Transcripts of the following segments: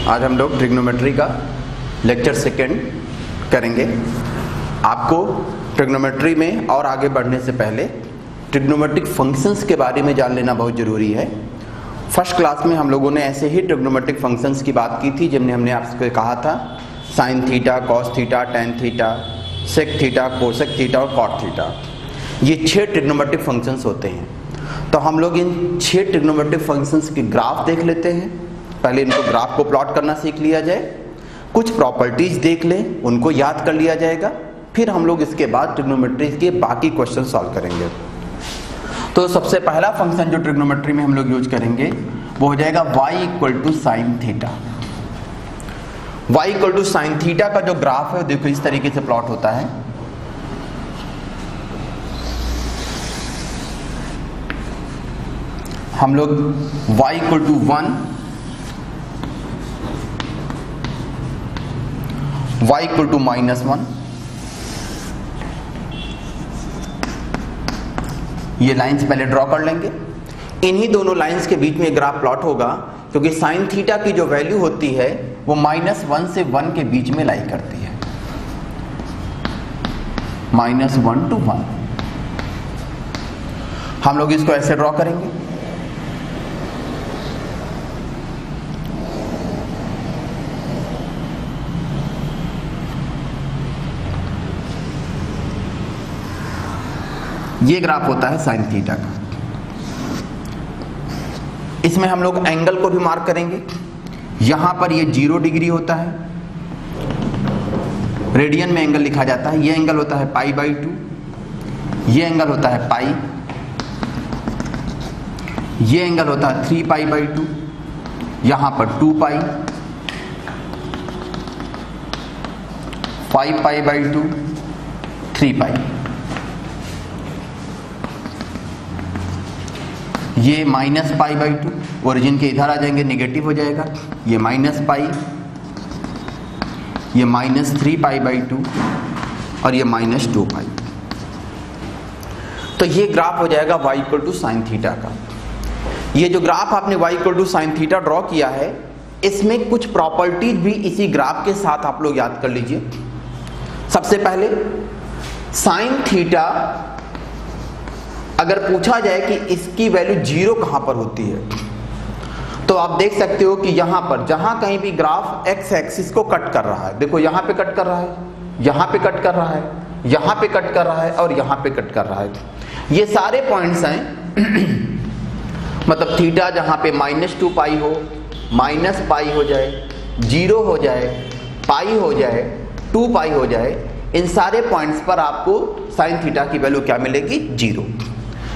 आज हम लोग ट्रिग्नोमेट्री का लेक्चर सेकेंड करेंगे। आपको ट्रिग्नोमेट्री में और आगे बढ़ने से पहले ट्रिग्नोमेट्रिक फंक्शंस के बारे में जान लेना बहुत ज़रूरी है। फर्स्ट क्लास में हम लोगों ने ऐसे ही ट्रिग्नोमेट्रिक फंक्शंस की बात की थी, जिनमें हमने आपसे कहा था sine theta, cos theta, tan theta, sec theta, cosec theta और कॉट थीटा। ये 6 ट्रिग्नोमेट्रिक फंक्शंस होते हैं। तो हम लोग इन 6 ट्रिग्नोमेट्रिक फंक्शंस के ग्राफ देख लेते हैं। पहले इनको ग्राफ को प्लॉट करना सीख लिया जाए, कुछ प्रॉपर्टीज देख लें, उनको याद कर लिया जाएगा, फिर हम लोग इसके बाद ट्रिग्नोमेट्री के बाकी क्वेश्चन सॉल्व करेंगे। तो सबसे पहला फंक्शन जो ट्रिग्नोमेट्री में हम लोग यूज करेंगे वो हो जाएगा y equal to sine theta. y equal to sine theta का जो ग्राफ है देखो इस तरीके से प्लॉट होता है। हम लोग y equal to 1, y equal to -1, ये लाइंस पहले ड्रॉ कर लेंगे। इन्हीं दोनों लाइंस के बीच में ग्राफ प्लॉट होगा, क्योंकि साइन थीटा की जो वैल्यू होती है वो -1 से 1 के बीच में लाई करती है, -1 to 1। हम लोग इसको ऐसे ड्रॉ करेंगे। ये ग्राफ होता है साइन थीटा का। इसमें हम लोग एंगल को भी मार्क करेंगे। यहां पर ये 0 डिग्री होता है, रेडियन में एंगल लिखा जाता है। ये एंगल होता है π/2, ये एंगल होता है पाई, ये एंगल होता है 3π/2, यहां पर 2π, 5π/2, 3π। ये -π/2, ओरिजिन के इधर आ जाएंगे, नेगेटिव हो जाएगा। ये -π, ये -3π/2 और ये -2π। तो ये ग्राफ हो जाएगा y equal to sine theta का। ये जो ग्राफ आपने y equal to sine theta draw किया है, इसमें कुछ प्रॉपर्टीज भी इसी ग्राफ के साथ आप लोग याद कर लीजिए। सबसे पहले साइन थीटा अगर पूछा जाए कि इसकी वैल्यू 0 कहां पर होती है, तो आप देख सकते हो कि यहां पर जहां कहीं भी ग्राफ x एक्सिस को कट कर रहा है, देखो यहां पे कट कर रहा है, यहां पे कट कर रहा है, यहां पे कट कर रहा है और यहां पे कट कर रहा है, ये सारे पॉइंट्स हैं। मतलब थीटा जहां पे -2π हो, -π हो जाए, 0 हो जाए, पाई हो जाए, 2π हो जाए, इन सारे पॉइंट्स पर आपको साइन थीटा की वैल्यू क्या मिलेगी? 0।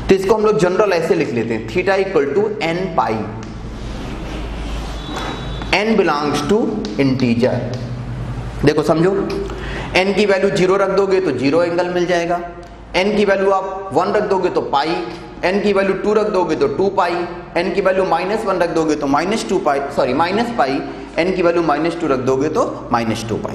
तो इसको हम लोग जनरल ऐसे लिख लेते हैं, theta equal to n π, n belongs to integer. देखो समझो, n की वैल्यू 0 रख दोगे तो 0 एंगल मिल जाएगा, n की वैल्यू आप 1 रख दोगे तो पाई, n की वैल्यू 2 रख दोगे तो 2π, n की वैल्यू -1 रख दोगे तो -π, n की वैल्यू -2 रख दोगे तो -2π।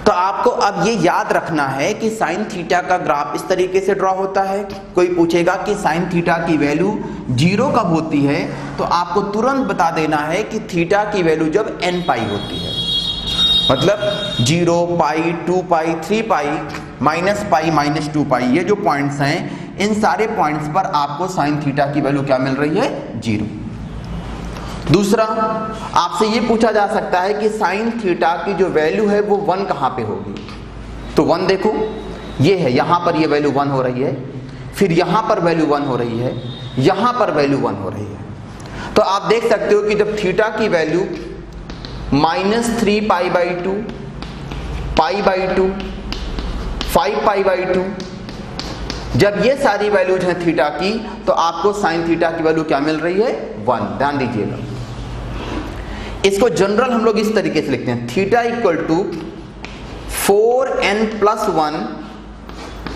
तो आपको अब ये याद रखना है कि साइन थीटा का ग्राफ इस तरीके से ड्रॉ होता है। कोई पूछेगा कि साइन थीटा की वैल्यू 0 कब होती है, तो आपको तुरंत बता देना है कि थीटा की वैल्यू जब nπ होती है। मतलब 0, π, 2π, 3π, -π, -2π, ये जो पॉइंट्स हैं, इन सारे पॉइंट्स पर आपको साइन थीटा की वैल्यू क्या मिल रही है? 0। दूसरा, आपसे ये पूछा जा सकता है कि साइन थीटा की जो वैल्यू है वो 1 कहां पे होगी। तो 1 देखो, ये है, यहां पर ये वैल्यू 1 हो रही है, फिर यहां पर वैल्यू 1 हो रही है, यहां पर वैल्यू 1 हो रही है। तो आप देख सकते हो कि जब थीटा की वैल्यू -3π/2, π/2, 5π/2, जब ये सारी वैल्यूज हैं थीटा की, तो आपको साइन थीटा की वैल्यू क्या मिल रही है? 1। ध्यान दीजिएगा, इसको जनरल हम लोग इस तरीके से लिखते हैं, थीटा इक्वल टू 4n+1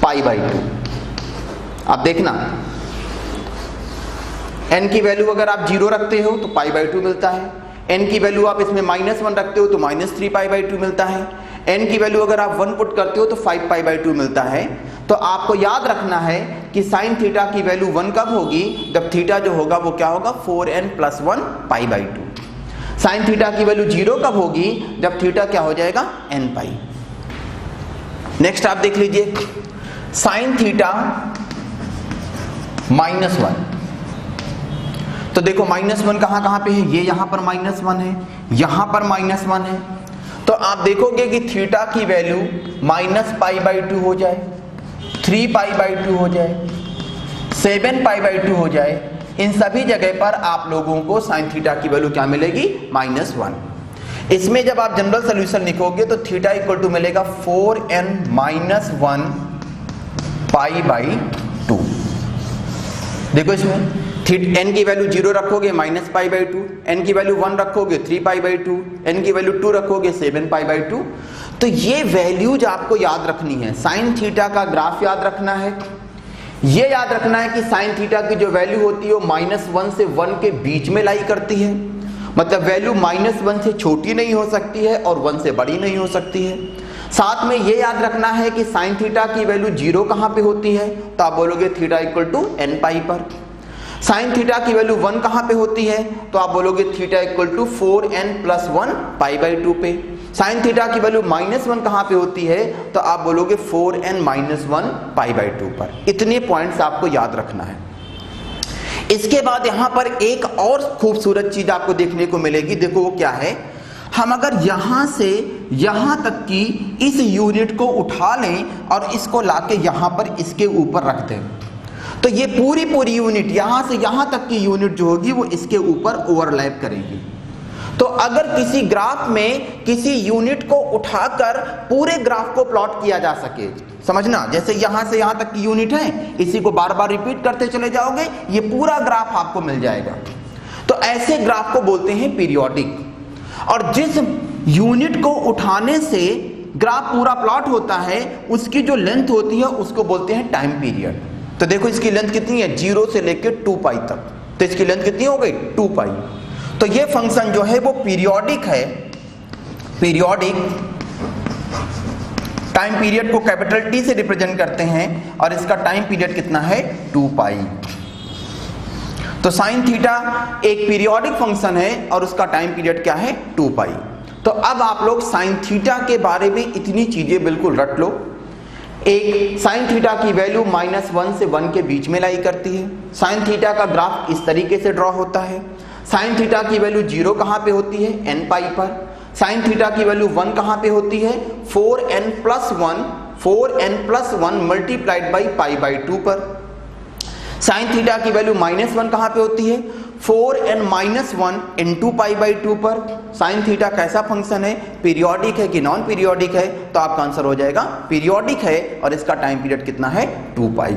π/2। आप देखना, n की वैल्यू अगर आप 0 रखते हो तो π/2 मिलता है, n की वैल्यू आप इसमें -1 रखते हो तो -3π/2 मिलता है, n की वैल्यू अगर आप 1 पुट करते हो तो 5π/2 मिलता है। तो आपको याद रखना है कि साइन थीटा की वैल्यू 1 कब होगी? जब थीटा जो होगा वो क्या होगा? 4n+1 π/2। साइन थीटा की वैल्यू 0 कब होगी? जब थीटा क्या हो जाएगा? n पाई। नेक्स्ट आप देख लीजिए, साइन थीटा -1। तो देखो -1 कहां पे है? ये यहां पर -1 है, यहां पर -1 है। तो आप देखोगे कि थीटा की वैल्यू -π/2 हो जाए, 3π/2 हो जाए, 7π/2 हो जाए। इन सभी जगह पर आप लोगों को साइन थीटा की वैल्यू क्या मिलेगी? -1। इसमें जब आप जनरल सॉल्यूशन लिखोगे तो थीटा इक्वल टू मिलेगा 4n - 1 π/2। देखो इसमें n की वैल्यू 0 रखोगे -π/2, n की वैल्यू 1 रखोगे 3π/2, n की वैल्यू 2 रखोगे 7π/2। तो ये वैल्यूज आपको याद रखनी है। साइन थीटा का ग्राफ याद रखना है, ये याद रखना है कि साइन थीटा की जो वैल्यू होती है वो -1 से 1 के बीच में लाई करती है। मतलब वैल्यू -1 से छोटी नहीं हो सकती है और 1 से बड़ी नहीं हो सकती है। साथ में ये याद रखना है कि साइन थीटा की वैल्यू 0 कहां पे होती है? तो आप बोलोगे थीटा इक्वल टू n पाई पर। साइन थीटा की वैल्यू 1 कहां पे होती है? तो आप बोलोगे थीटा इक्वल टू 4n + 1 π/2 पे। साइन थीटा की वैल्यू -1 कहां पे होती है? तो आप बोलोगे 4n - 1 π/2 पर। इतने पॉइंट्स आपको याद रखना है। इसके बाद यहां पर एक और खूबसूरत चीज आपको देखने को मिलेगी। देखो वो क्या है? हम अगर यहां से यहां तक की इस यूनिट को उठा लें और इसको लाके यहां पर इसके ऊपर रख दें, तो ये पूरी यूनिट यहां से यहां तक की यूनिट जो होगी वो इसके ऊपर ओवरलैप करेगी। तो अगर किसी ग्राफ में किसी यूनिट को उठाकर पूरे ग्राफ को प्लॉट किया जा सके, समझना, जैसे यहां से यहां तक की यूनिट है, इसी को बार बार रिपीट करते चले जाओगे, ये पूरा ग्राफ आपको मिल जाएगा। तो ऐसे ग्राफ को बोलते हैं पीरियोडिक। और जिस यूनिट को उठाने से ग्राफ पूरा प्लॉट होता है उसकी जो लेंथ होती है उसको बोलते हैं टाइम पीरियड। तो देखो इसकी लेंथ कितनी है? 0 से लेकर 2 पाई तक। तो इसकी लेंथ कितनी हो गई? 2 पाई। तो ये फंक्शन जो है वो पीरियोडिक है। पीरियोडिक टाइम पीरियड को कैपिटल T से रिप्रेजेंट करते हैं और इसका टाइम पीरियड कितना है? 2 पाई। तो साइन थीटा एक पीरियोडिक फंक्शन है और उसका टाइम पीरियड क्या है? 2 पाई। तो अब आप लोग साइन थीटा के बारे में इतनी चीजें बिल्कुल रट लो। एक, साइन थीटा की वैल्यू -1 से 1 के बीच में लाई करती है। साइन थीटा का ग्राफ इस तरीके से ड्रॉ होता है। साइन थीटा की वैल्यू 0 कहां पे होती है? n पाई पर। साइन थीटा की वैल्यू 1 कहां पे होती है? 4n + 1 मल्टीप्लाइड बाई π/2 पर। साइन थीटा की वैल्यू -1 कहां पे होती है? 4n - 1 × π/2 पर। साइन थीटा कैसा फंक्शन है? पीरियोडिक है कि नॉन पीरियोडिक है? तो आपका आंसर हो जाएगा पीरियोडिक है और इसका टाइम पीरियड कितना है? 2 पाई।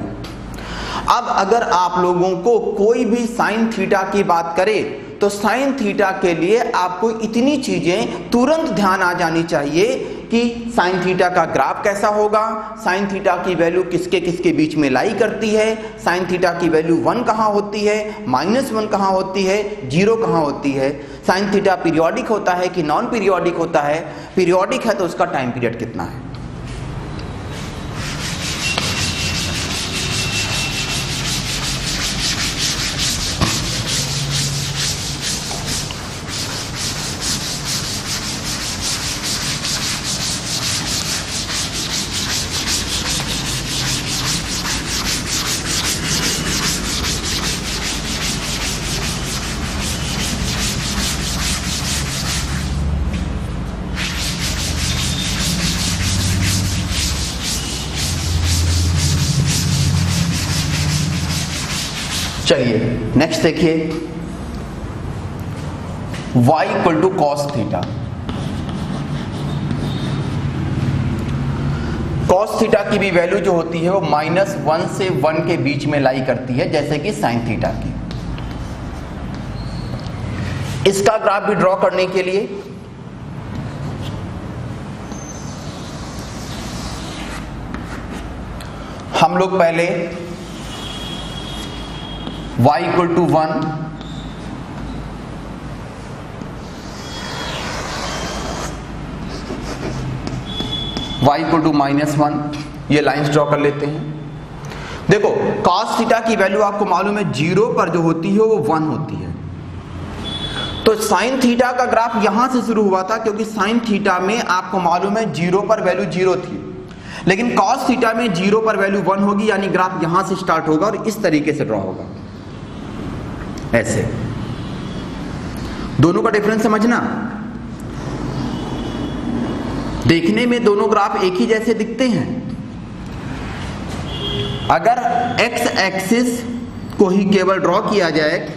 अब अगर आप लोगों को कोई भी साइन थीटा की बात करे तो साइन थीटा के लिए आपको इतनी चीजें तुरंत ध्यान आ जानी चाहिए कि साइन थीटा का ग्राफ कैसा होगा, साइन थीटा की वैल्यू किसके किसके बीच में लाई करती है, साइन थीटा की वैल्यू 1 कहां होती है, -1 कहां होती है, 0 कहां होती है, साइन थीटा पीरियोडिक होता है कि नॉन पीरियोडिक होता है, पीरियोडिक है तो उसका टाइम पीरियड कितना है। चलिए नेक्स्ट देखिए, y = cos theta. cos theta की भी वैल्यू जो होती है वो -1 से 1 के बीच में लाई करती है, जैसे कि साइन थीटा की। इसका ग्राफ भी ड्रॉ करने के लिए हम लोग पहले y = 1, y = -1, ये लाइंस ड्रॉ कर लेते हैं। देखो cos थीटा की वैल्यू आपको मालूम है 0 पर जो होती है वो 1 होती है। तो साइन थीटा का ग्राफ यहां से शुरू हुआ था, क्योंकि साइन थीटा में आपको मालूम है 0 पर वैल्यू 0 थी, लेकिन कॉस थीटा में 0 पर वैल्यू 1 होगी, यानी ग्राफ यहां से स्टार्ट होगा और इस तरीके से ड्रॉ होगा, ऐसे। दोनों का डिफरेंस समझना। देखने में दोनों ग्राफ एक ही जैसे दिखते हैं। अगर एक्स एक्सिस को ही केवल ड्रॉ किया जाए,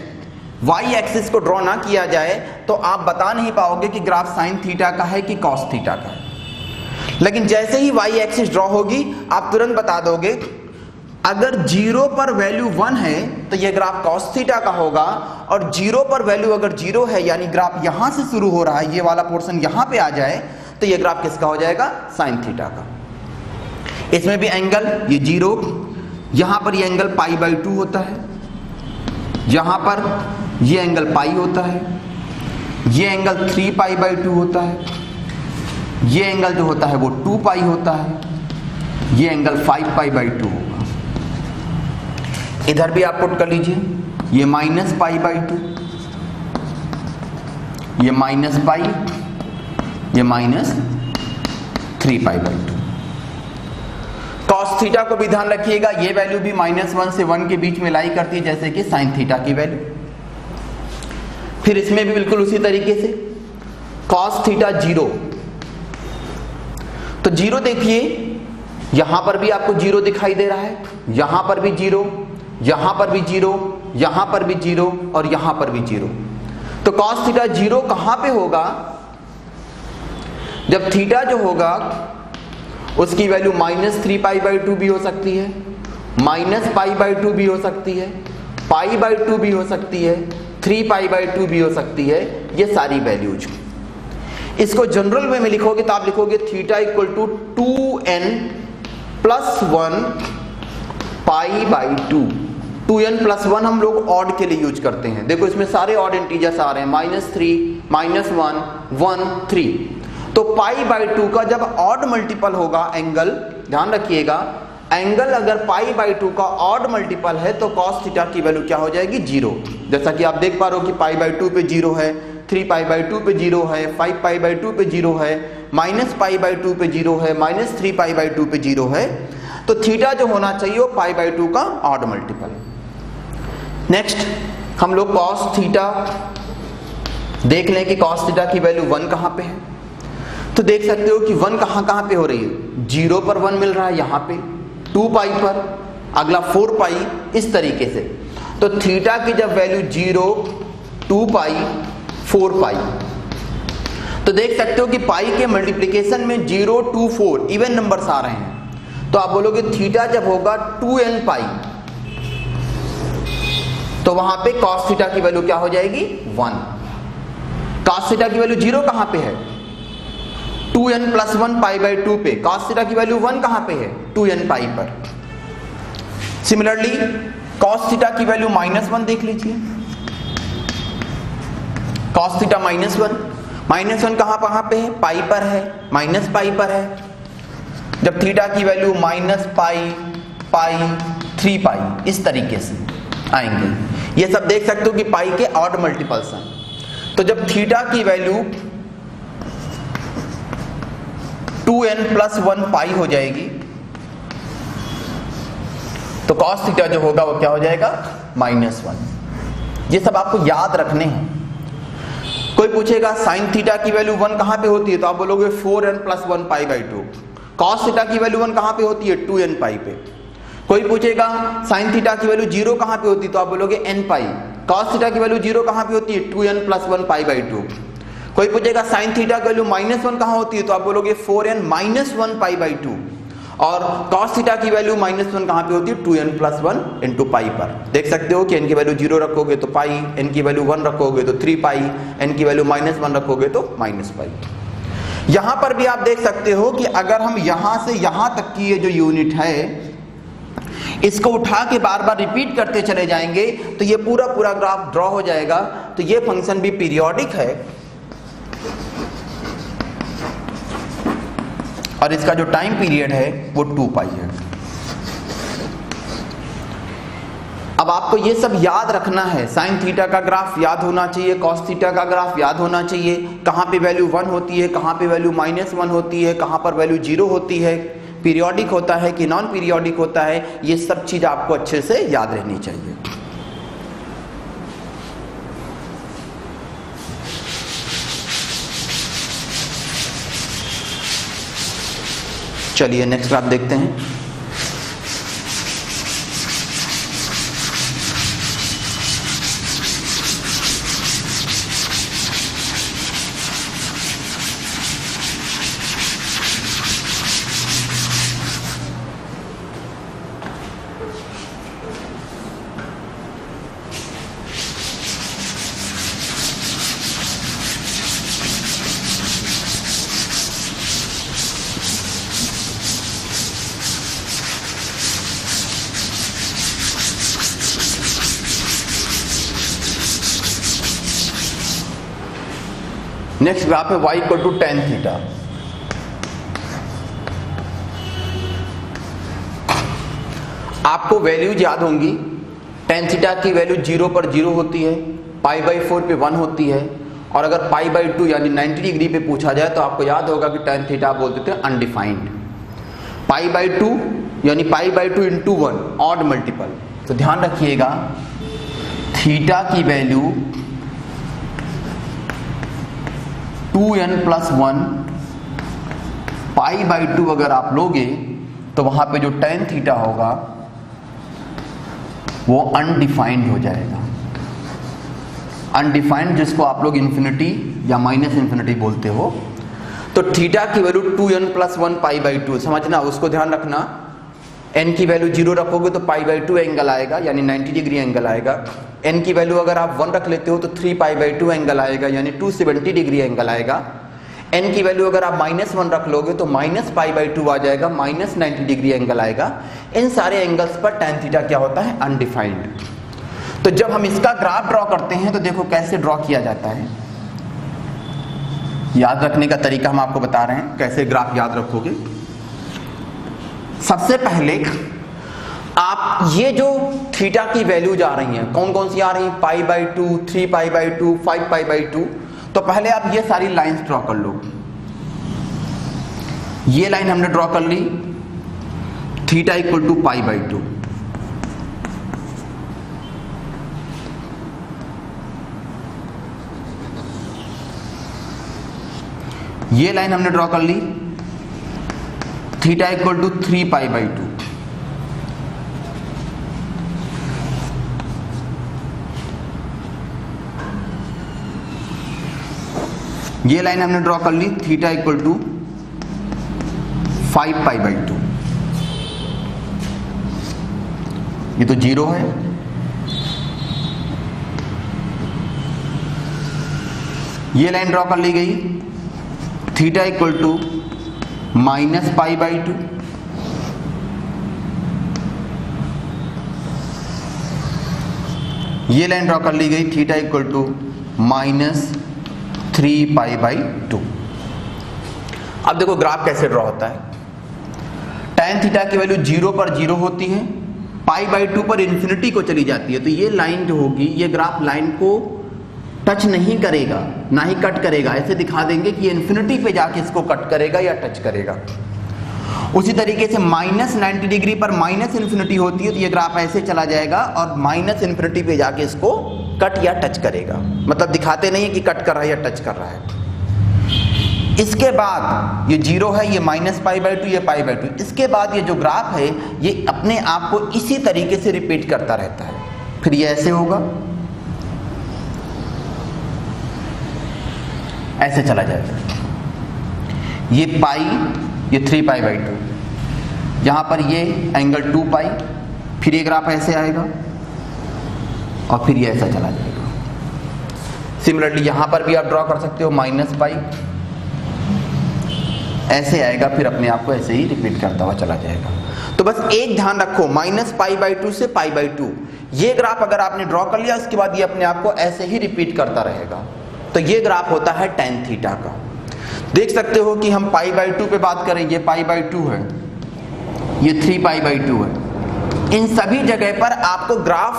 वाई एक्सिस को ड्रॉ ना किया जाए, तो आप बता नहीं पाओगे कि ग्राफ साइन थीटा का है कि कॉस थीटा का है। लेकिन जैसे ही वाई एक्सिस ड्रॉ होगी आप तुरंत बता दोगे। अगर 0 पर वैल्यू 1 है तो यह ग्राफ कॉस थीटा का होगा, और 0 पर वैल्यू अगर 0 है, यानी ग्राफ यहां से शुरू हो रहा है, ये वाला पोर्शन यहां पे आ जाए, तो यह ग्राफ किसका हो जाएगा? साइन थीटा का। इसमें भी एंगल ये 0, यहां पर ये एंगल π/2 होता है, यहां पर ये एंगल पाई होता है, ये एंगल 3π/2 होता है, ये एंगल जो होता है वो 2π होता है, ये एंगल 5π/2 होगा। इधर भी आप पुट कर लीजिए, ये -π/2, ये -π, ये -3π/2। कॉस थीटा को भी ध्यान रखिएगा, ये वैल्यू भी -1 से 1 के बीच में लाई करती है, जैसे कि साइन थीटा की वैल्यू। फिर इसमें भी बिल्कुल उसी तरीके से कॉस थीटा 0, तो 0 देखिए, यहां पर भी आपको 0 दिखाई दे रहा है, यहां पर भी 0, यहां पर भी 0, यहां पर भी 0 और यहां पर भी 0। तो कॉस थीटा 0 कहां पे होगा? जब थीटा जो होगा उसकी वैल्यू -3π/2 भी हो सकती है, -π/2 भी हो सकती है, π/2 भी हो सकती है, 3π/2 भी हो सकती है, ये सारी वैल्यूज। इसको जनरल वे में लिखोगे तो आप लिखोगे theta equal to 2n+1 π/2। 2n+1 हम लोग ऑड के लिए यूज करते हैं। देखो इसमें सारे ऑड इंटीजर्स आ रहे हैं, -3, -1, 1, 3। तो π/2 का जब ऑड मल्टीपल होगा एंगल, ध्यान रखिएगा, एंगल अगर π/2 का ऑड मल्टीपल है तो cos थीटा की वैल्यू क्या हो जाएगी? 0। जैसा कि आप देख पा रहे हो कि π/2 पे 0 है, 3π/2 पे 0 है, 5π/2 पे 0 है, -π/2 पे 0 है, -3π/2 पे 0 है। तो थीटा जो होना चाहिए वो π/2 का ऑड मल्टीपल। नेक्स्ट हम लोग cos थीटा देख लें कि cos थीटा की वैल्यू 1 कहां पे है। तो देख सकते हो कि 1 कहां पे हो रही है? 0 पर 1 मिल रहा है, यहां पे 2π पर, अगला 4π, इस तरीके से। तो थीटा की जब वैल्यू 0, 2π, 4π, तो देख सकते हो कि पाई के मल्टीप्लिकेशन में 0, 2, 4 इवन नंबर्स आ रहे हैं। तो आप बोलोगे थीटा जब होगा 2nπ, तो वहां पे cos थीटा की वैल्यू क्या हो जाएगी? 1। cos थीटा की वैल्यू 0 कहां पे है? 2n+1 π/2 पे। cos थीटा की वैल्यू 1 कहां पे है? 2nπ पर। सिमिलरली cos थीटा की वैल्यू -1 देख लीजिए, cos थीटा -1 कहां पे है? पाई पर है, -π पर है। जब थीटा की वैल्यू -π, π, 3π, इस तरीके से आएंगे। ये सब देख सकते हो कि पाई के ऑड मल्टीपल्स हैं। तो जब थीटा की वैल्यू 2n+1 π हो जाएगी, तो cos थीटा जो होगा वो क्या हो जाएगा? -1। ये सब आपको याद रखने हैं। कोई पूछेगा साइन थीटा की वैल्यू 1 कहां पे होती है, तो आप बोलोगे 4n+1 π/2। cos थीटा की वैल्यू 1 कहां पे होती है? 2nπ पे। कोई पूछेगा साइन थीटा की वैल्यू 0 कहां पे होती है, तो आप बोलोगे nπ। cos थीटा की वैल्यू 0 कहां पे होती है? 2n+1 π/2। कोई पूछेगा साइन थीटा की वैल्यू -1 कहां होती है, तो आप बोलोगे 4n-1 π/2। और cos थीटा की वैल्यू -1 कहां पे होती है? 2n+1 × π पर। देख सकते हो कि n की वैल्यू 0 रखोगे तो π, n की वैल्यू 1 रखोगे तो 3π, n की वैल्यू -1 रखोगे तो -π। यहां पर भी आप देख सकते हो कि अगर हम यहां से यहां तक की ये जो यूनिट है इसको उठा के बार बार रिपीट करते चले जाएंगे तो ये पूरा पूरा ग्राफ ड्रॉ हो जाएगा। तो ये फंक्शन भी पीरियोडिक है और इसका जो टाइम पीरियड है वो 2π है। अब आपको ये सब याद रखना है, साइन थीटा का ग्राफ याद होना चाहिए, कॉस थीटा का ग्राफ याद होना चाहिए, कहाँ पे वैल्यू 1 होती है, कहाँ पे वैल्यू -1 होती है, कहाँ पर वैल्यू 0 होती है, पीरियोडिक होता है कि नॉन पीरियोडिक होता है, ये सब चीज आपको अच्छे से याद रहनी चाहिए। चलिए नेक्स्ट ग्राफ देखते हैं। नेक्स्ट ग्राफ है y equal to tan theta. आपको वैल्यूज याद होंगी, tan थीटा की वैल्यू 0 पर 0 होती है, π/4 पे 1 होती है, और अगर π/2 यानी 90 डिग्री पे पूछा जाए तो आपको याद होगा कि tan थीटा बोल देते हैं अनडिफाइंड। π/2 यानी π/2 इंटू 1 ऑड मल्टीपल। तो ध्यान रखिएगा थीटा की वैल्यू 2n+1 π/2 अगर आप लोगे तो वहां पे जो tan थीटा होगा वो अनडिफाइंड हो जाएगा। अनडिफाइंड जिसको आप लोग इन्फिनिटी या -इन्फिनिटी बोलते हो। तो थीटा की वैल्यू 2n+1 π/2 समझना, उसको ध्यान रखना। n की वैल्यू 0 रखोगे तो π/2 एंगल आएगा यानी 90 डिग्री एंगल आएगा। n की वैल्यू अगर आप 1 रख लेते हो तो 3π/2 एंगल आएगा यानी 270 डिग्री एंगल आएगा। n की वैल्यू अगर आप -1 रख लोगे तो -π/2 आ जाएगा, -90 डिग्री एंगल आएगा। इन सारे एंगल्स पर tan थीटा क्या होता है? अनडिफाइंड। तो जब हम इसका ग्राफ ड्रॉ करते हैं तो देखो कैसे ड्रॉ किया जाता है। याद रखने का तरीका हम आपको बता रहे हैं, कैसे ग्राफ याद रखोगे। सबसे पहले आप ये जो थीटा की वैल्यूज आ रही हैं, कौन कौन सी आ रही हैं? π/2, 3π/2, 5π/2। तो पहले आप ये सारी लाइंस ड्रॉ कर लो। ये लाइन हमने ड्रॉ कर ली, थीटा इक्वल टू π/2। ये लाइन हमने ड्रॉ कर ली, थीटा इक्वल टू 3π/2। ये लाइन हमने ड्रॉ कर ली, थीटा इक्वल टू 5π/2। ये तो 0 है। ये लाइन ड्रॉ कर ली गई, थीटा इक्वल टू -π/2। ये लाइन ड्रॉ कर ली गई, थीटा इक्वल टू -3π/2। अब देखो ग्राफ कैसे ड्रॉ होता है। tan थीटा की वैल्यू 0 पर 0 होती है, π/2 पर इन्फिनिटी को चली जाती है। तो ये लाइन जो होगी, ये ग्राफ लाइन को टच नहीं करेगा, ना ही कट करेगा। ऐसे दिखा देंगे कि ये इन्फिनिटी पे जाके इसको कट करेगा या टच करेगा। उसी तरीके से -90 डिग्री पर -इन्फिनिटी होती है तो ये ग्राफ ऐसे चला जाएगा और -इन्फिनिटी पे जाके इसको कट या टच करेगा। मतलब दिखाते नहीं कि कट कर रहा है या टच कर रहा है। इसके बाद ये 0 है, ये -π/2, ये π/2। इसके बाद ये जो ग्राफ है ये अपने आप को इसी तरीके से रिपीट करता रहता है। फिर ये ऐसे होगा, ऐसे चला जाएगा। ये पाई, ये 3π/2, यहां पर ये एंगल 2π, फिर ये ग्राफ ऐसे आएगा और फिर ये ऐसा चला जाएगा। सिमिलरली यहां पर भी आप ड्रॉ कर सकते हो, -π, ऐसे आएगा, फिर अपने आप को ऐसे ही रिपीट करता हुआ चला जाएगा। तो बस एक ध्यान रखो, -π/2 से π/2 ये ग्राफ अगर आपने ड्रॉ कर लिया, उसके बाद ये अपने आप को ऐसे ही रिपीट करता रहेगा। तो ये ग्राफ होता है tan थीटा का। देख सकते हो कि हम π/2 पे बात करें, ये π/2 है, ये 3π/2 है। इन सभी जगह पर आपको ग्राफ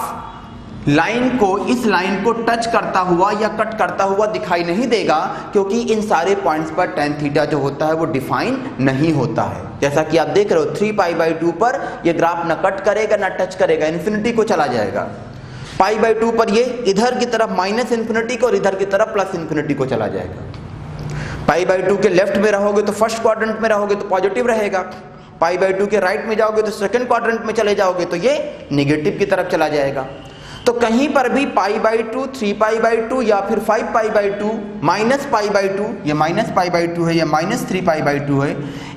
लाइन को, इस लाइन को टच करता हुआ या कट करता हुआ दिखाई नहीं देगा, क्योंकि इन सारे पॉइंट्स पर tan थीटा जो होता है वो डिफाइन नहीं होता है। जैसा कि आप देख रहे हो 3π/2 पर ये ग्राफ न कट करेगा ना टच करेगा, इन्फिनिटी को चला जाएगा। π/2 पर ये इधर की तरफ -∞ को और इधर की तरफ +∞ को चला जाएगा। π/2 के लेफ्ट में रहोगे तो फर्स्ट क्वाड्रेंट में रहोगे तो पॉजिटिव रहेगा, π/2 के राइट में जाओगे तो सेकंड क्वाड्रेंट में चले जाओगे तो ये निगेटिव की तरफ चला जाएगा। तो कहीं पर भी π/2, 3π/2 या फिर 5π/2, -π/2, ये -π/2 है या -3π/2 है,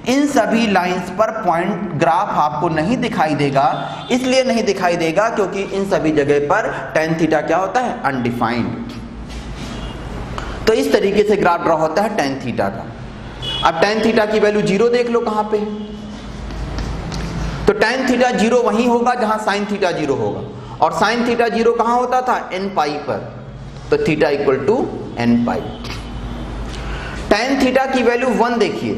इन सभी लाइंस पर पॉइंट ग्राफ आपको नहीं दिखाई देगा। इसलिए नहीं दिखाई देगा क्योंकि इन सभी जगह पर tan थीटा क्या होता है, अनडिफाइंड। तो इस तरीके से ग्राफ ड्रॉ होता है tan थीटा का। अब tan थीटा की वैल्यू 0 देख लो कहां पे, तो tan थीटा 0 वहीं होगा जहां sin थीटा 0 होगा, और sin थीटा 0 कहां होता था, nπ पर, तो theta equal to nπ। tan theta की वैल्यू 1 देखिए,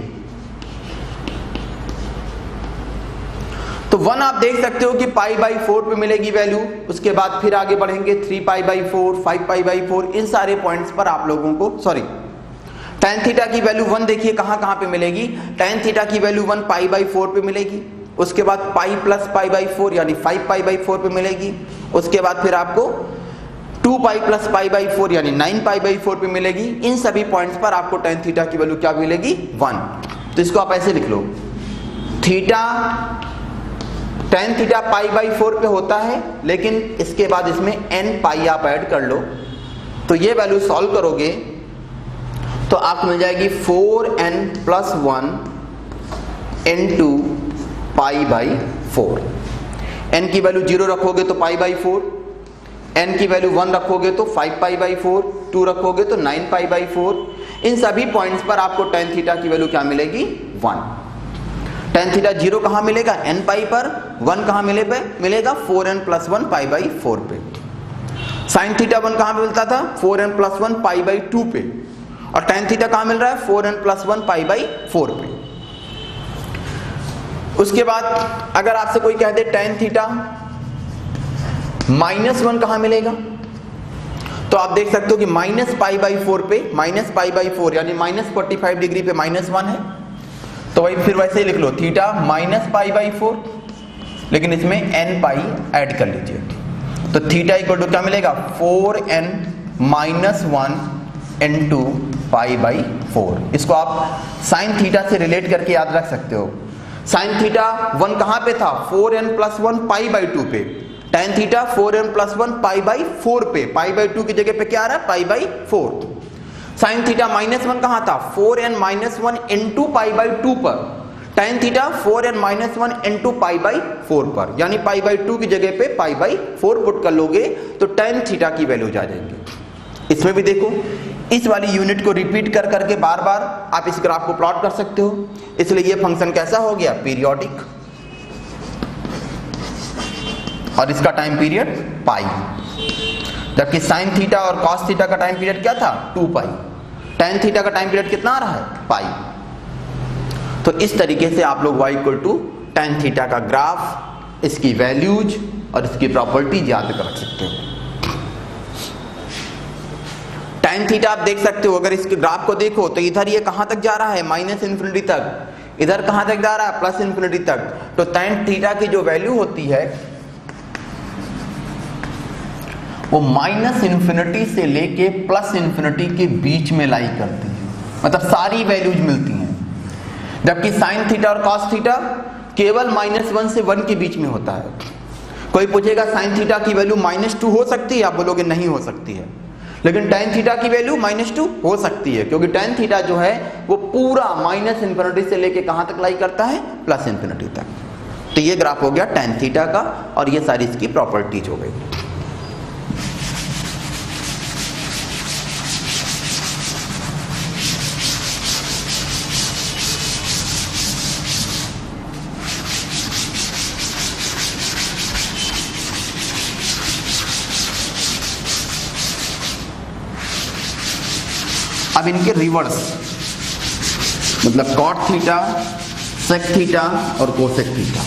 तो 1 आप देख सकते हो कि π/4 पे मिलेगी वैल्यू। उसके बाद फिर आगे बढ़ेंगे 3π/4, 5π/4, इन सारे पॉइंट्स पर आप लोगों को tan थीटा की वैल्यू 1 देखिए कहां कहां पे मिलेगी। tan थीटा की वैल्यू 1 π/4 पे मिलेगी, उसके बाद π + π/4 यानी 5π/4 पे मिलेगी, उसके बाद फिर आपको 2π + π/4 यानी 9π/4 पे मिलेगी। इन सभी पॉइंट्स पर आपको tan थीटा की वैल्यू क्या मिलेगी, 1। तो इसको आप ऐसे लिख लो, tan थीटा π/4 पे होता है, लेकिन इसके बाद इसमें nπ आप ऐड कर लो, तो ये वैल्यू सॉल्व करोगे तो आपको मिल जाएगी 4n + 1 × π/4। n की वैल्यू 0 रखोगे तो π/4, n की वैल्यू 1 रखोगे तो 5π/4, 2 रखोगे तो 9π/4। इन सभी पॉइंट्स पर आपको tan थीटा की वैल्यू क्या मिलेगी, 1। tan थीटा 0 कहां मिलेगा, nπ पर, 1 कहां मिलेगा 4n + 1 π/4 पे। sin थीटा 1 कहां मिलता था, 4n + 1 π/2 पे, और tan थीटा कहां मिल रहा है, 4n + 1 π/4 पे। उसके बाद अगर आपसे कोई कह दे tan थीटा -1 कहां मिलेगा, तो आप देख सकते हो कि -π/4 पे, -π/4 यानी -45 डिग्री पे -1 है, तो वही फिर वैसे ही लिख लो थीटा -π/4, लेकिन इसमें nπ ऐड कर लीजिए, तो थीटा इक्वल टू क्या मिलेगा, 4n - 1 × π/4। इसको आप sin थीटा से रिलेट करके याद रख सकते हो। sin थीटा 1 कहां पे था, 4n + 1 π/2 पे, tan थीटा 4n + 1 π/4 पे, π/2 की जगह पे क्या आ रहा है, π/4। sin थीटा -1 कहां था, 4n - 1 × π/2 पर, tan थीटा 4n - 1 × π/4 पर, यानी π/2 की जगह पे π/4 पुट कर लोगे तो tan थीटा की वैल्यूज आ जाएंगे। इसमें भी देखो, इस वाली यूनिट को रिपीट कर करके बार बार आप इस ग्राफ को प्लॉट कर सकते हो, इसलिए ये फंक्शन कैसा हो गया, पीरियोडिक, और इसका टाइम पीरियड π, जबकि sin थीटा और cos थीटा का टाइम पीरियड क्या था, 2π। tan थीटा का टाइम पीरियड कितना आ रहा है, π। तो इस तरीके से आप लोग y = tan थीटा का ग्राफ, इसकी वैल्यूज और इसकी प्रॉपर्टीज याद कर सकते हो। tan थीटा आप देख सकते हो, अगर इसके ग्राफ को देखो तो इधर ये कहां तक जा रहा है, -∞ तक, इधर कहां तक जा रहा है, +∞ तक। तो tan थीटा की जो वैल्यू होती है वो -∞ से लेके +∞ के बीच में लाई करती है, मतलब सारी वैल्यूज मिलती हैं, जबकि sin थीटा और cos थीटा केवल -1 से 1 के बीच में होता है। कोई पूछेगा sin थीटा की वैल्यू -2 हो सकती है, आप बोलोगे नहीं हो सकती है, लेकिन tan थीटा की वैल्यू -2 हो सकती है, क्योंकि tan थीटा जो है वो पूरा -∞ से लेके कहां तक लाई करता है, +∞ तक। तो ये ग्राफ हो गया tan थीटा का, और ये सारी इसकी प्रॉपर्टीज हो गई। अब इनके रिवर्स, मतलब cot थीटा, sec थीटा और cosec थीटा।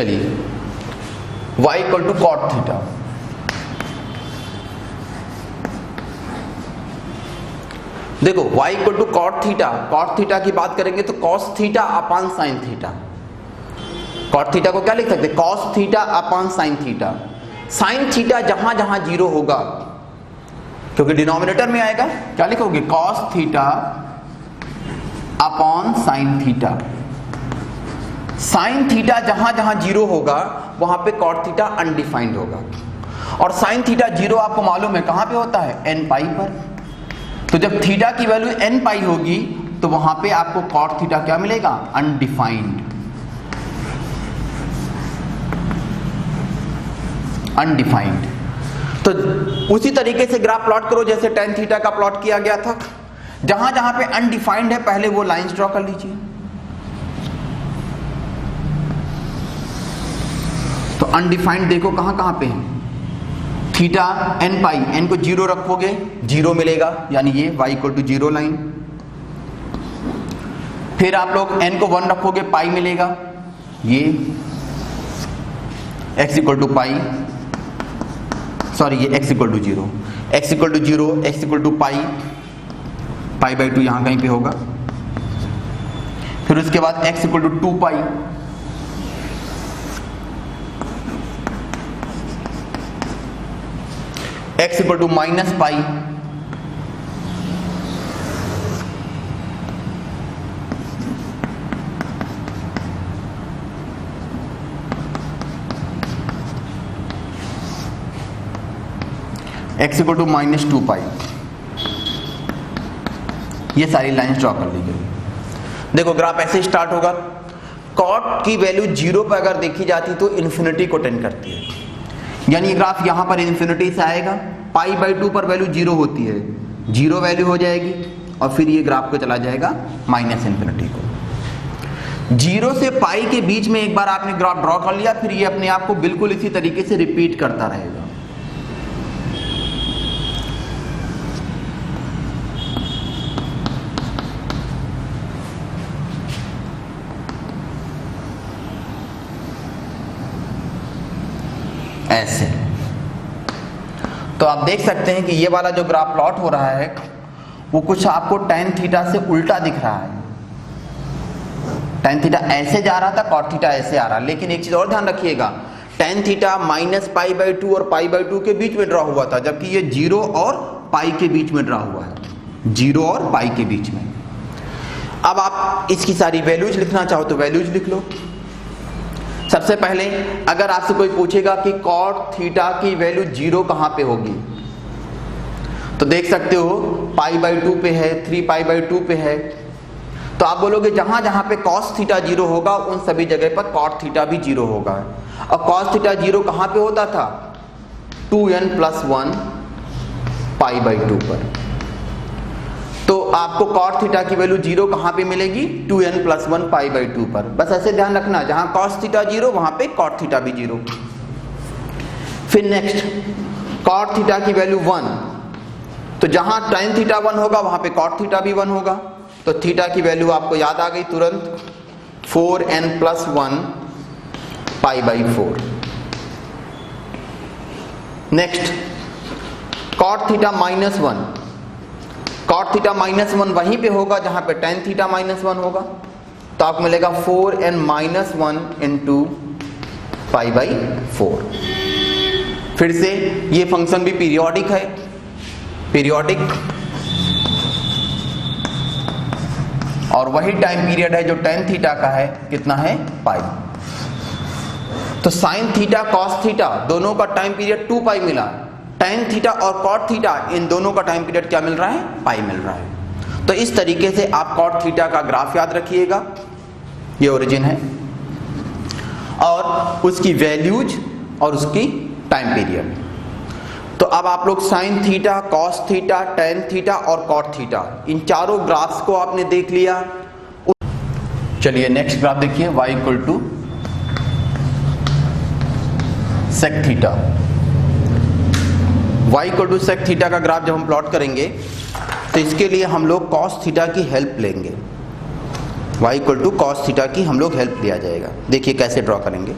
चलिए y equal to cot theta, देखो y equal to cot theta की बात करेंगे तो cos theta upon sine theta, cot theta को क्या लिख सकते हैं, cos theta upon sine theta. Sine theta जहां जहां जीरो होगा, क्योंकि डिनोमिनेटर में आएगा, क्या लिखोगे, cos theta upon sine theta. Sine theta जहां जहां जीरो होगा वहां पे कॉट थीटा अनडिफाइंड होगा, और साइन थीटा जीरो आपको मालूम है कहां पे होता है, एन पाई पर। तो जब थीटा की वैल्यू एन पाई होगी तो वहां पे आपको कॉट थीटा क्या मिलेगा, अनडिफाइंड, अनडिफाइंड। तो उसी तरीके से ग्राफ प्लॉट करो जैसे टेन थीटा का प्लॉट किया गया था। जहां जहां पे अनडिफाइंड है पहले वो लाइंस ड्रॉ कर लीजिए। तो अनडिफाइंड देखो कहां कहां पे है, थीटा एन पाई, एन को जीरो रखोगे जीरो मिलेगा, यानी ये y equal to zero line. फिर आप लोग एन को वन रखोगे पाई मिलेगा, ये x equal to pi, sorry ये x equal to zero, x equal to zero, x equal to pi, pi by two यहां कहीं पे होगा। फिर उसके बाद x equal to two pi, x equal to minus pi, x equal to minus two pi. ये सारी line draw कर ली गई। देखो ग्राफ ऐसे स्टार्ट होगा, कॉट की वैल्यू जीरो पर अगर देखी जाती तो इन्फिनिटी को टेंड करती है, यानी ग्राफ यहां पर इन्फिनिटी से आएगा, पाई बाई टू पर वैल्यू जीरो होती है, जीरो वैल्यू हो जाएगी, और फिर ये ग्राफ को चला जाएगा माइनस इन्फिनिटी को। जीरो से पाई के बीच में एक बार आपने ग्राफ ड्रॉ कर लिया, फिर ये अपने आप को बिल्कुल इसी तरीके से रिपीट करता रहेगा। ऐसे तो आप देख सकते हैं कि ये वाला जो ग्राफ प्लॉट हो रहा है वो कुछ आपको tan थीटा से उल्टा दिख रहा है। tan थीटा ऐसे जा रहा था, cot थीटा ऐसे आ रहा, लेकिन एक चीज और ध्यान रखिएगा, tan theta minus pi by to और पाई बाई टू के बीच में ड्रॉ हुआ था, जबकि ये जीरो और पाई के बीच में ड्रॉ हुआ है, जीरो और पाई के बीच में। अब आप इसकी सारी वैल्यूज लिखना चाहो तो वैल्यूज लिख लो। सबसे पहले अगर आपसे कोई पूछेगा कि कॉट थीटा की वैल्यू जीरो कहां पे होगी, तो देख सकते हो पाई बाई टू पे है, थ्री पाई बाई टू पे है, तो आप बोलोगे जहां जहां पे कॉस थीटा जीरो होगा उन सभी जगह पर कॉट थीटा भी जीरो होगा। और कॉस थीटा जीरो कहां पे होता था, 2n+1 पाई बाई टू पर। तो आपको कॉट थीटा की वैल्यू जीरो कहां पे मिलेगी, 2n+1 पाई बाई टू पर। बस ऐसे ध्यान रखना, जहां कॉस थीटा जीरो वहां पे कॉट थीटा भी जीरो। फिर नेक्स्ट कॉट थीटा की वैल्यू 1, तो जहां tan थीटा 1 होगा वहां पे कॉट थीटा भी 1 होगा, तो थीटा की वैल्यू आपको याद आ गई तुरंत, 4n+1 pi by 4। Next cot theta -1, cot theta -1 वहीं पे होगा जहां पे tan थीटा -1 होगा, तो आपको मिलेगा 4n-1 इंटू पाई बाई 4। फिर से ये फंक्शन भी पीरियोडिक है, पीरियोडिक, और वही टाइम पीरियड है जो tan थीटा का है, कितना है, पाई। तो साइन थीटा कॉस थीटा दोनों का टाइम पीरियड 2 पाई मिला, tan थीटा और cot थीटा इन दोनों का टाइम पीरियड क्या मिल रहा है, पाई मिल रहा है। तो इस तरीके से आप cot थीटा का ग्राफ याद रखिएगा, ये ओरिजिन है, और उसकी वैल्यूज और उसकी टाइम पीरियड। तो अब आप लोग sine theta, cos theta, tan theta और cot थीटा, इन चारों ग्राफ्स को आपने देख लिया। चलिए नेक्स्ट ग्राफ देखिए, y equal to sec theta. y equal to sec theta का ग्राफ जब हम प्लॉट करेंगे तो इसके लिए हम लोग कॉस थीटा की हेल्प लेंगे। y equal to cos theta की हम लोग हेल्प लिया जाएगा। देखिए कैसे ड्रॉ करेंगे।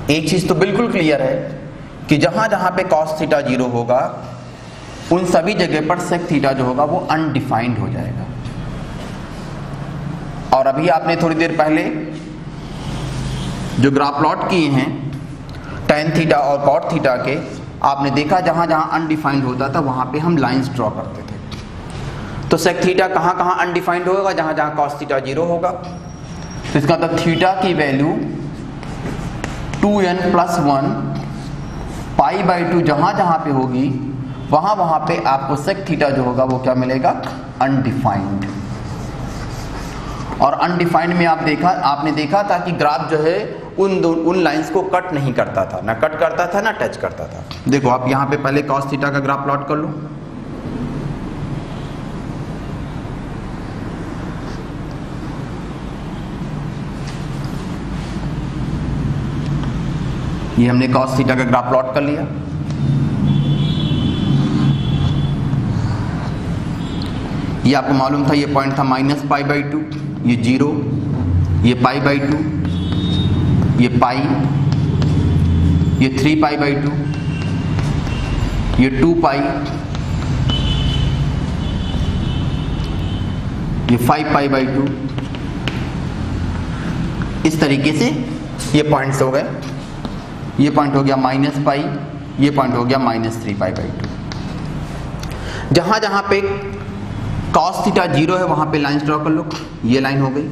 एक चीज तो बिल्कुल क्लियर है कि जहां जहां पे cos थीटा 0 होगा उन सभी जगह पर sec थीटा जो होगा वो अनडिफाइंड हो जाएगा। और अभी आपने थोड़ी देर पहले जो ग्राफ प्लॉट किए हैं tan थीटा और cot थीटा के, आपने देखा जहां जहां अनडिफाइंड होता था वहां पे हम लाइंस ड्रॉ करते थे। तो sec थीटा कहां कहां अनडिफाइंड होगा? जहां जहां cos थीटा 0 होगा। तो इसका मतलब थीटा की वैल्यू 2n + 1 π/2 जहां जहां पे होगी वहां वहां पे आपको sec थीटा जो होगा वो क्या मिलेगा? अनडिफाइंड। और अनडिफाइंड में आपने देखा था कि ग्राफ जो है उन लाइंस को कट नहीं करता था, ना कट करता था ना टच करता था। देखो आप यहां पे पहले cos थीटा का ग्राफ प्लॉट कर लो। ये हमने cos थीटा का ग्राफ प्लॉट कर लिया। ये आपको मालूम था, ये पॉइंट था -π/2, ये 0, ये π/2, ये पाई, ये 3π/2, ये 2π, ये 5π/2। इस तरीके से ये पॉइंट्स हो गए। ये पॉइंट हो गया -π, ये पॉइंट हो गया -3π/2। जहां जहां पे cos थीटा 0 है वहां पे लाइंस ड्रॉ कर लो। ये लाइन हो गई।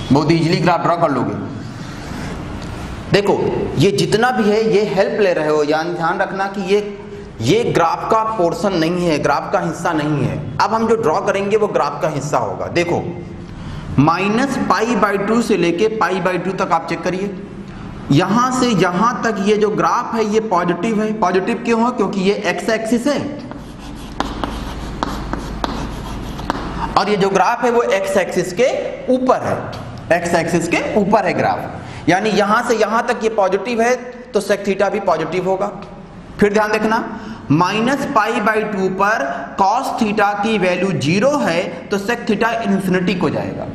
बहुत इजीली ग्राफ ड्रॉ कर लोगे। देखो ये जितना भी है ये हेल्प ले रहे हो, यानी ध्यान रखना कि ये ग्राफ का पोर्शन नहीं है, ग्राफ का हिस्सा नहीं है। अब हम जो ड्रॉ करेंगे वो ग्राफ का हिस्सा होगा। देखो -π/2 से लेके π/2 तक आप चेक करिए। यहां से यहां तक ये जो ग्राफ है ये पॉजिटिव है। पॉजिटिव क्यों है? क्योंकि ये एक्स एक्सिस है और ये जो ग्राफ है वो एक्स एक्सिस के ऊपर है। एक्स एक्सिस के ऊपर है ग्राफ, यानी यहां से यहां तक ये पॉजिटिव है तो sec थीटा भी पॉजिटिव होगा। फिर ध्यान देखना, -π/2 पर cos थीटा की वैल्यू 0 है तो sec थीटा इन्फिनिटी को जाएगा।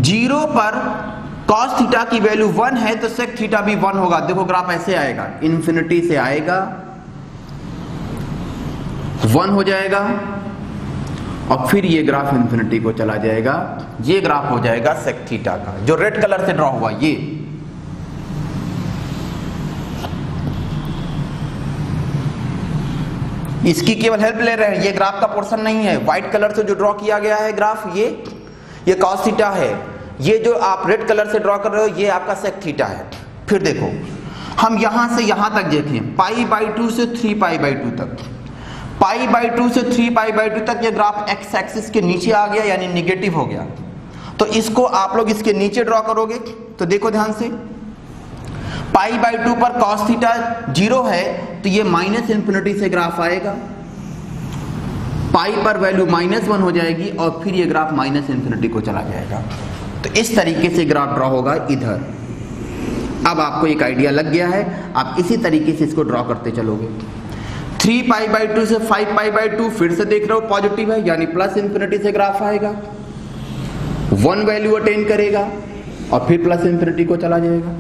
0 पर cos थीटा की वैल्यू 1 है तो sec थीटा भी 1 होगा। देखो ग्राफ ऐसे आएगा, इन्फिनिटी से आएगा, 1 हो जाएगा और फिर ये ग्राफ इन्फिनिटी को चला जाएगा। ये ग्राफ हो जाएगा sec थीटा का, जो रेड कलर से ड्रॉ हुआ। ये इसकी केवल हेल्प ले रहे हैं, ये ग्राफ का पोर्शन नहीं है। व्हाइट कलर से जो ड्रॉ किया गया है ग्राफ, ये cos थीटा है। ये जो आप रेड कलर से ड्रॉ कर रहे हो ये आपका sec थीटा है। फिर देखो हम यहां से यहां तक देखें, π/2 से 3π/2 तक, π/2 से 3π/2 तक ये ग्राफ एक्स एक्सिस के नीचे आ गया, यानी निगेटिव हो गया। तो इसको आप लोग इसके नीचे ड्रॉ करोगे तो देखो ध्यान से, π/2 पर cos थीटा 0 है तो ये -इन्फिनिटी से ग्राफ आएगा, पाई पर वैल्यू -1 हो जाएगी और फिर ये ग्राफ -इन्फिनिटी को चला जाएगा। तो इस तरीके से ग्राफ ड्रॉ होगा इधर। अब आपको एक आइडिया लग गया है, आप इसी तरीके से इसको ड्रॉ करते चलोगे। 3π/2 से 5π/2 फिर से देख रहे हो पॉजिटिव है, यानी +इन्फिनिटी से ग्राफ आएगा, 1 वैल्यू अटेन करेगा और फिर +इन्फिनिटी को चला जाएगा।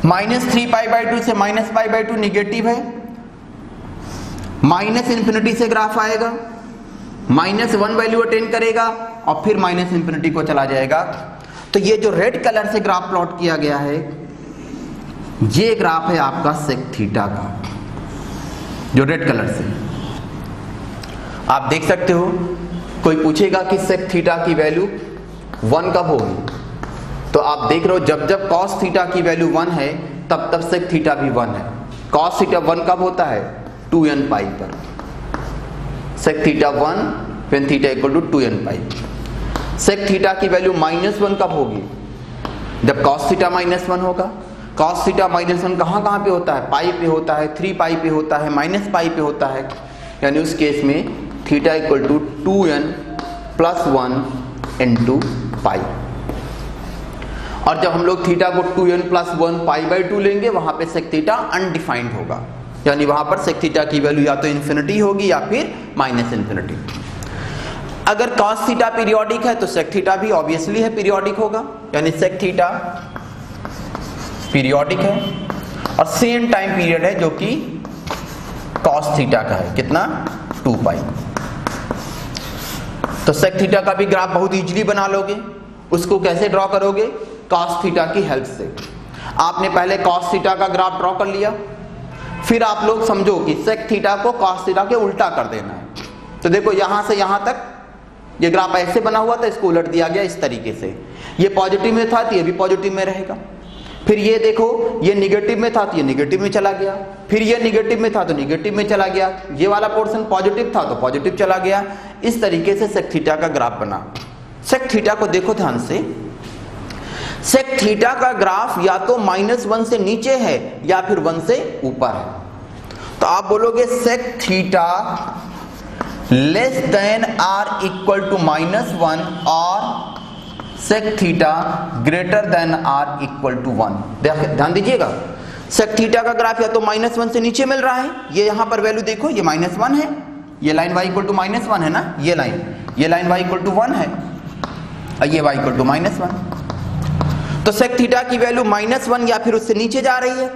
-3π/2 से -π/2 निगेटिव है, -इन्फिनिटी से ग्राफ आएगा, -1 वैल्यू अटेन करेगा और फिर -इन्फिनिटी को चला जाएगा। तो ये जो रेड कलर से ग्राफ प्लॉट किया गया है ये ग्राफ है आपका sec थीटा का, जो रेड कलर से आप देख सकते हो। कोई पूछेगा कि sec थीटा की वैल्यू 1 कब होगी, तो आप देख रहे हो जब जब cos थीटा की वैल्यू 1 है तब तब sec थीटा भी 1 है। cos थीटा 1 कब होता है? 2nπ पर। sec theta 1 when theta equal to 2nπ। sec theta की वैल्यू -1 कब होगी? जब cos थीटा -1 होगा। cos थीटा -1 कहाँ पे होता है? पाई पे होता है, 3π पे होता है, -π पे होता है, यानी उस केस में theta equal to 2n +1 into pi. और जब हम लोग थीटा को 2n+1 पाई/2 लेंगे वहां पे सेक थीटा अनडिफाइंड होगा, यानी वहां पर सेक थीटा की वैल्यू या तो इन्फिनिटी होगी या फिर -इन्फिनिटी। अगर cos थीटा पीरियोडिक है तो सेक थीटा भी ऑब्वियसली है पीरियोडिक होगा, यानी सेक थीटा पीरियोडिक है और सेम टाइम पीरियड है जो कि cos थीटा का है, कितना 2 पाई। तो सेक थीटा का भी ग्राफ बहुत इजीली बना लोगे। उसको कैसे ड्रॉ करोगे? cos थीटा की हेल्प से। आपने पहले cos थीटा का ग्राफ ड्रॉ कर लिया, फिर आप लोग समझो कि सेक थीटा को cos थीटा के उल्टा कर देना है। तो देखो यहां से यहां तक ये ग्राफ ऐसे बना हुआ था, इसको उलट दिया गया इस तरीके से। ये पॉजिटिव में था तो ये भी पॉजिटिव में रहेगा। फिर ये देखो ये निगेटिव में था तो ये निगेटिव में चला गया, फिर ये निगेटिव में था तो निगेटिव में चला गया, ये वाला पोर्शन पॉजिटिव था तो पॉजिटिव चला गया। इस तरीके से सेक थीटा का ग्राफ बना। सेक थीटा को देखो ध्यान से, सेक थीटा का ग्राफ या तो -1 से नीचे है या फिर 1 से ऊपर है। तो आप बोलोगे sec theta less than or equal to -1 और sec theta greater than or equal to 1। ध्यान दीजिएगा, सेक थीटा का ग्राफ या तो -1 से नीचे मिल रहा है, ये यहां पर वैल्यू देखो ये -1 है, ये लाइन y इक्वल टू -1 है ना, ये लाइन y इक्वल टू 1 है और ये y इक्वल टू -1। तो सेक थीटा की वैल्यू -1 या फिर उससे नीचे जा रही है,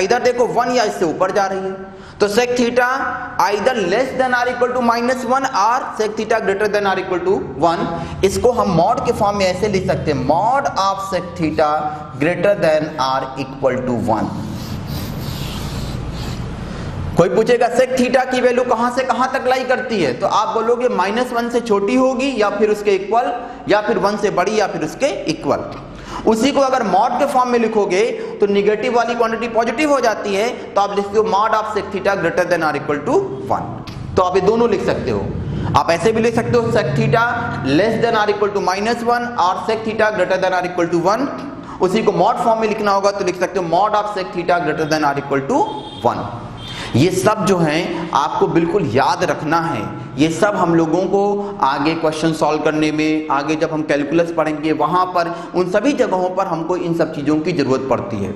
इधर देखो 1 या इससे ऊपर जा रही है। तो sec theta either less than or equal to -1 और sec theta greater than or equal to 1। इसको हम मॉड के फॉर्म में ऐसे लिख सकते हैं, mod of sec theta greater than or equal to 1। कोई पूछेगा सेक थीटा की वैल्यू कहां से कहां तक लाई करती है, तो आप बोलोगे -1 से छोटी होगी या फिर उसके इक्वल, या फिर 1 से बड़ी या फिर उसके इक्वल। उसी को अगर मॉड के फॉर्म में लिखोगे तो निगेटिव वाली क्वांटिटी पॉजिटिव हो जाती है, तो आप लिखते हो mod of sec theta greater than or equal to 1। तो आप ये दोनों लिख सकते हो। आप ऐसे भी लिख सकते हो sec theta less than or equal to -1 और sec theta greater than or equal to 1। उसी को मॉड फॉर्म में लिखना होगा तो लिख सकते हो mod of sec theta greater than or equal to 1। ये सब जो है आपको बिल्कुल याद रखना है। ये सब हम लोगों को आगे क्वेश्चन सॉल्व करने में, आगे जब हम कैलकुलस पढ़ेंगे वहां पर, उन सभी जगहों पर हमको इन सब चीजों की जरूरत पड़ती है।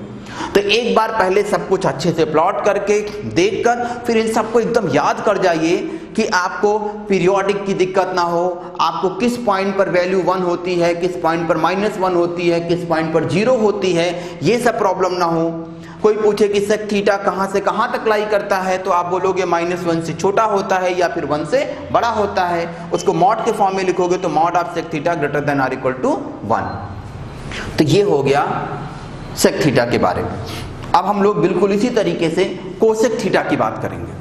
तो एक बार पहले सब कुछ अच्छे से प्लॉट करके देखकर फिर इन सबको एकदम याद कर जाइए कि आपको पीरियोडिक की दिक्कत ना हो, आपको किस पॉइंट पर वैल्यू 1 होती है, किस पॉइंट पर -1 होती है, किस पॉइंट पर 0 होती है, ये सब प्रॉब्लम ना हो। कोई पूछे कि सेक थीटा कहां से कहां तक लाई करता है, तो आप बोलोगे -1 से छोटा होता है या फिर 1 से बड़ा होता है। उसको मॉड के फॉर्म में लिखोगे तो mod of sec theta greater than or equal to 1। तो ये हो गया सेक थीटा के बारे में। अब हम लोग बिल्कुल इसी तरीके से कोसेक थीटा की बात करेंगे।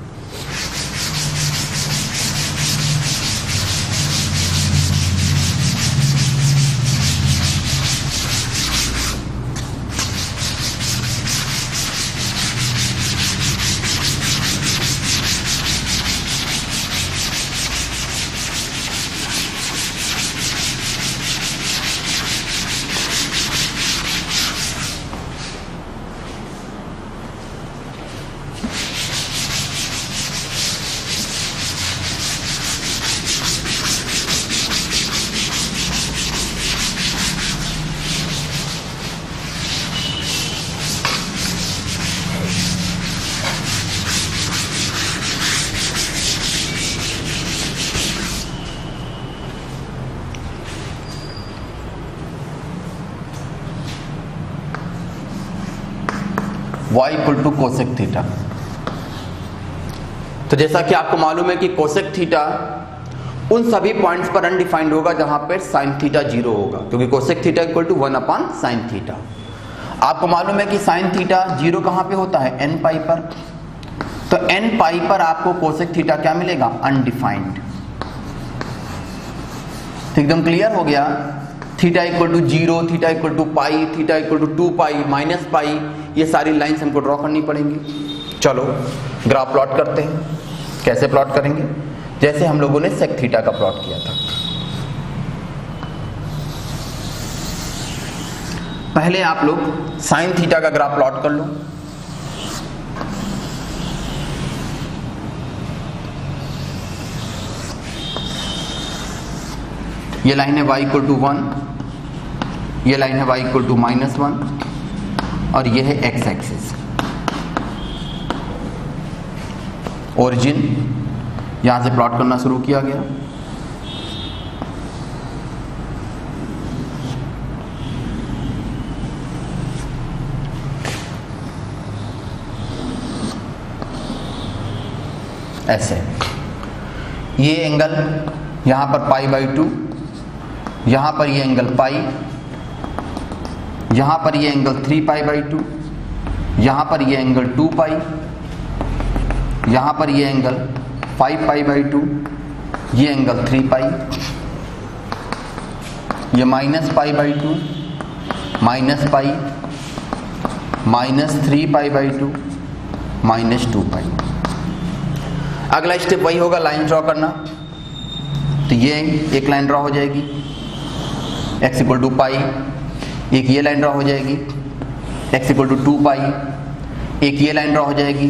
y equal to cosec theta. तो जैसा कि आपको मालूम है कि कोसेक थीटा उन सभी पॉइंट्स पर अनडिफाइंड होगा जहां पर साइन थीटा 0 होगा, क्योंकि cosec theta equal to 1 upon sine theta. आपको मालूम है कि साइन थीटा 0 कहां पे होता है, n पाई पर। तो n पाई पर आपको कोसेक थीटा क्या मिलेगा, अनडिफाइंड। तो एकदम क्लियर हो गया, थीटा इक्वल टू 0, थीटा equal to pi, theta equal to 2 pi, -pi, ये सारी लाइंस हमको ड्रॉ करनी पड़ेंगी। चलो ग्राफ प्लॉट करते हैं। कैसे प्लॉट करेंगे, जैसे हम लोगों ने सेक थीटा का प्लॉट किया था। पहले आप लोग साइन थीटा का ग्राफ प्लॉट कर लो। ये लाइन है y इक्वल टू 1, ये लाइन है y इक्वल टू -1 और ये है x एक्सिस। ओरिजिन यहां से प्लॉट करना शुरू किया गया। ऐसे ये एंगल यहां पर π/2, यहां पर ये एंगल पाई, यहां पर ये एंगल 3π/2, यहां पर ये एंगल 2π, यहां पर ये एंगल 5π/2, ये एंगल 3π, ये -π/2, -π, -3π/2, -2π। अगला स्टेप वही होगा, लाइन ड्रॉ करना। तो ये एक लाइन ड्रॉ हो जाएगी x इक्वल टू पाई, एक ये लाइन ड्रॉ हो जाएगी x इक्वल टू 2 पाई, एक ये लाइन ड्रॉ हो जाएगी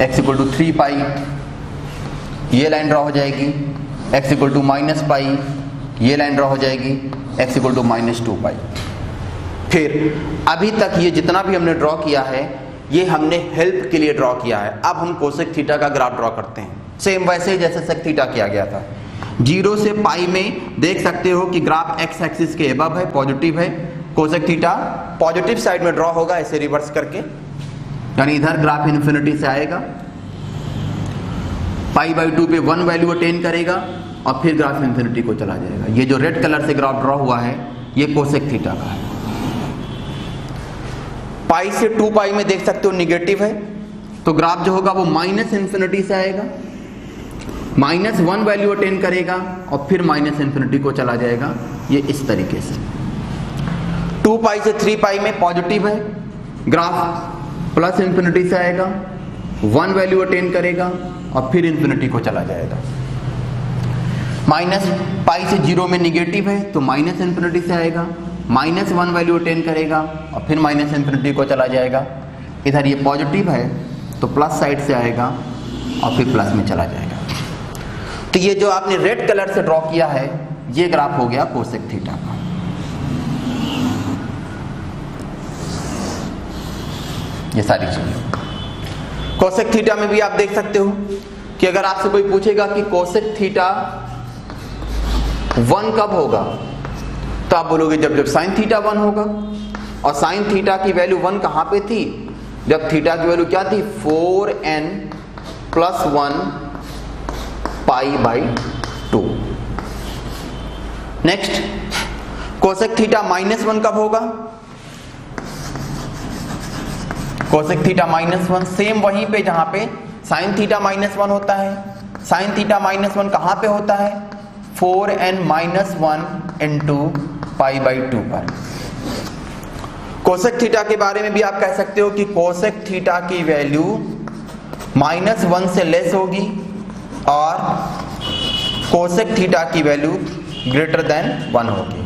x इक्वल टू 3 पाई, ये लाइन ड्रॉ हो जाएगी x इक्वल टू -पाई, ये लाइन ड्रॉ हो जाएगी x इक्वल टू -2 पाई। फिर अभी तक ये जितना भी हमने ड्रॉ किया है ये हमने हेल्प के लिए ड्रॉ किया है। अब हम कोसेक थीटा का ग्राफ ड्रॉ करते हैं, सेम वैसे ही जैसे सेक थीटा किया गया था। 0 से पाई में देख सकते हो कि ग्राफ x एक्सिस के अबव है, पॉजिटिव है। कोसेक थीटा पॉजिटिव साइड में ड्रॉ होगा ऐसे रिवर्स करके, यानी इधर ग्राफ इन्फिनिटी से आएगा, π/2 पे 1 वैल्यू अटेन करेगा और फिर ग्राफ इन्फिनिटी को चला जाएगा। ये जो रेड कलर से ग्राफ ड्रॉ हुआ है ये कोसेक थीटा का है। पाई से 2 पाई में देख सकते हो निगेटिव है, तो ग्राफ जो होगा वो -इन्फिनिटी से आएगा, -1 वैल्यू अटेन करेगा और फिर -इन्फिनिटी को चला जाएगा, ये इस तरीके से। 2 पाई से 3 पाई में पॉजिटिव है, ग्राफ +इन्फिनिटी से आएगा, 1 वैल्यू अटेन करेगा और फिर इन्फिनिटी को चला जाएगा। -पाई से 0 में निगेटिव है तो -इन्फिनिटी से आएगा, -1 वैल्यू अटेन करेगा और फिर -इन्फिनिटी को चला जाएगा। इधर ये पॉजिटिव है तो प्लस साइड से आएगा और फिर प्लस में चला जाएगा। तो ये जो आपने रेड कलर से ड्रॉ किया है ये ग्राफ हो गया कोसेक थीटा का। ये सारी चीजें कोसेक थीटा में भी आप देख सकते हो कि अगर आपसे कोई पूछेगा कि कोसेक थीटा 1 कब होगा, तो आप बोलोगे जब साइन थीटा 1 होगा। और साइन थीटा की वैल्यू 1 कहां पे थी, जब थीटा की वैल्यू क्या थी 4n + 1 π/2। नेक्स्ट कोसेक थीटा -1 कब होगा, कोसेक थीटा -1 सेम वहीं पे जहां पे साइन थीटा -1 होता है। साइन थीटा -1 कहां पे होता है, 4n - 1 × π/2 पर। कोसेक थीटा के बारे में भी आप कह सकते हो कि कोसेक थीटा की वैल्यू -1 से लेस होगी और कोसेक थीटा की वैल्यू > 1 होगी।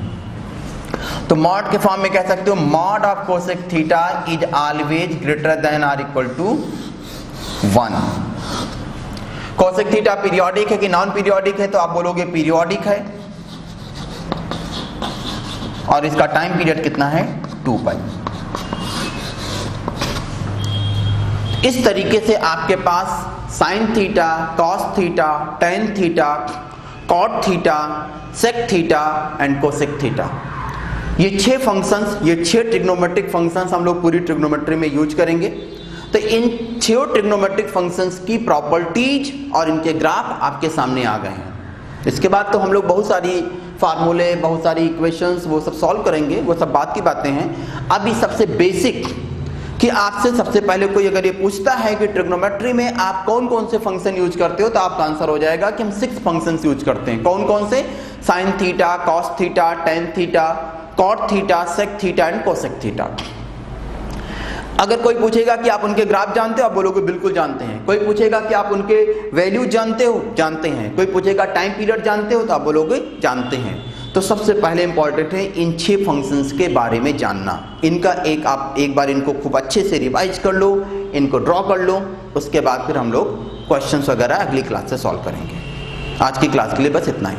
तो मॉड के फॉर्म में कह सकते हो mod of cosec theta is always > or = 1। Cosec theta periodic है कि नॉन पीरियोडिक है, तो आप बोलोगे पीरियोडिक है और इसका टाइम पीरियड कितना है 2 पाई। इस तरीके से आपके पास sine theta, cos theta, tan theta, cot theta, sec theta and cosec theta, ये 6 फंक्शंस, ये 6 ट्रिग्नोमेट्रिक फंक्शंस हम लोग पूरी ट्रिग्नोमेट्री में यूज करेंगे। तो इन 6 ट्रिग्नोमेट्रिक फंक्शंस की प्रॉपर्टीज और इनके ग्राफ आपके सामने आ गए हैं। इसके बाद तो हम लोग बहुत सारी फार्मूले, बहुत सारी इक्वेशंस वो सब सॉल्व करेंगे, वो सब बात की बातें हैं। अभी सबसे बेसिक कि आपसे सबसे पहले कोई अगर ये पूछता है कि ट्रिग्नोमेट्री में आप कौन कौन से फंक्शन यूज करते हो, तो आपका आंसर हो जाएगा कि हम 6 फंक्शंस यूज करते हैं। कौन कौन से, sine theta, cos theta, tan theta, cot theta, sec theta and cosec theta. अगर कोई पूछेगा कि आप उनके ग्राफ जानते हो, आप बोलोगे बिल्कुल जानते हैं। कोई पूछेगा कि आप उनके वैल्यू जानते हो, जानते हैं। कोई पूछेगा टाइम पीरियड जानते हो, तो आप बोलोगे जानते हैं। तो सबसे पहले इंपॉर्टेंट है इन 6 फंक्शंस के बारे में जानना। इनका आप एक बार इनको खूब अच्छे से रिवाइज कर लो, इनको ड्रॉ कर लो, उसके बाद फिर हम लोग क्वेश्चंस वगैरह अगली क्लास से सॉल्व करेंगे। आज की क्लास के लिए बस इतना ही।